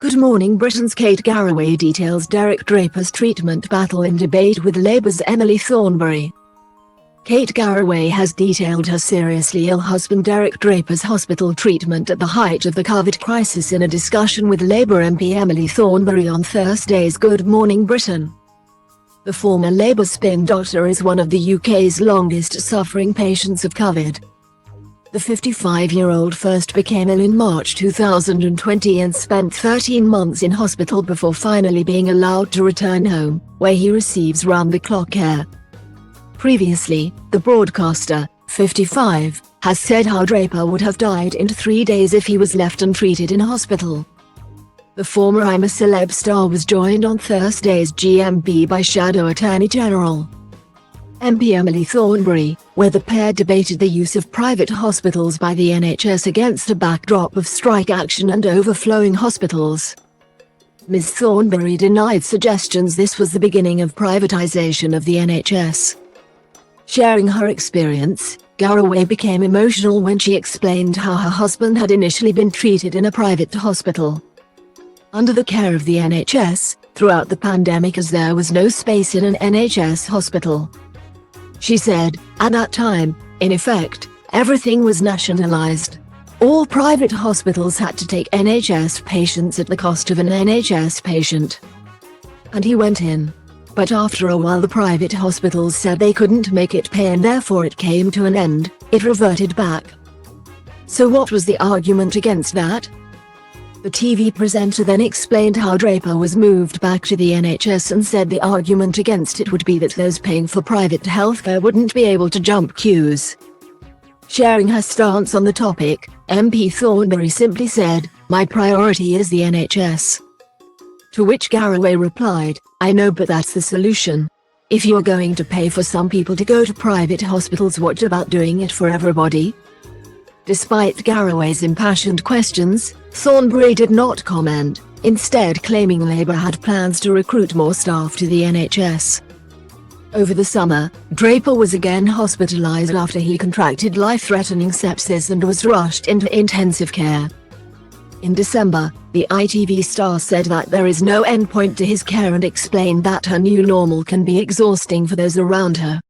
Good Morning Britain's Kate Garraway details Derek Draper's treatment battle in debate with Labour's Emily Thornberry. Kate Garraway has detailed her seriously ill husband Derek Draper's hospital treatment at the height of the Covid crisis in a discussion with Labour MP Emily Thornberry on Thursday's Good Morning Britain. The former Labour spin doctor is one of the UK's longest-suffering patients of Covid. The 55-year-old first became ill in March 2020 and spent 13 months in hospital before finally being allowed to return home, where he receives round-the-clock care. Previously, the broadcaster, 55, has said how Draper would have died in 3 days if he was left untreated in hospital. The former I'm a Celeb star was joined on Thursday's GMB by Shadow Attorney General MP Emily Thornberry, where the pair debated the use of private hospitals by the NHS against a backdrop of strike action and overflowing hospitals. Ms. Thornberry denied suggestions this was the beginning of privatisation of the NHS. Sharing her experience, Garraway became emotional when she explained how her husband had initially been treated in a private hospital under the care of the NHS throughout the pandemic, as there was no space in an NHS hospital. She said, at that time, in effect, everything was nationalised. All private hospitals had to take NHS patients at the cost of an NHS patient. And he went in. But after a while the private hospitals said they couldn't make it pay and therefore it came to an end, it reverted back. So what was the argument against that? The TV presenter then explained how Draper was moved back to the NHS and said the argument against it would be that those paying for private healthcare wouldn't be able to jump queues. Sharing her stance on the topic, MP Thornberry simply said, "My priority is the NHS." To which Garraway replied, "I know, but that's the solution. If you're going to pay for some people to go to private hospitals, what about doing it for everybody?" Despite Garraway's impassioned questions, Thornberry did not comment, instead claiming Labour had plans to recruit more staff to the NHS. Over the summer, Draper was again hospitalised after he contracted life-threatening sepsis and was rushed into intensive care. In December, the ITV star said that there is no endpoint to his care and explained that her new normal can be exhausting for those around her.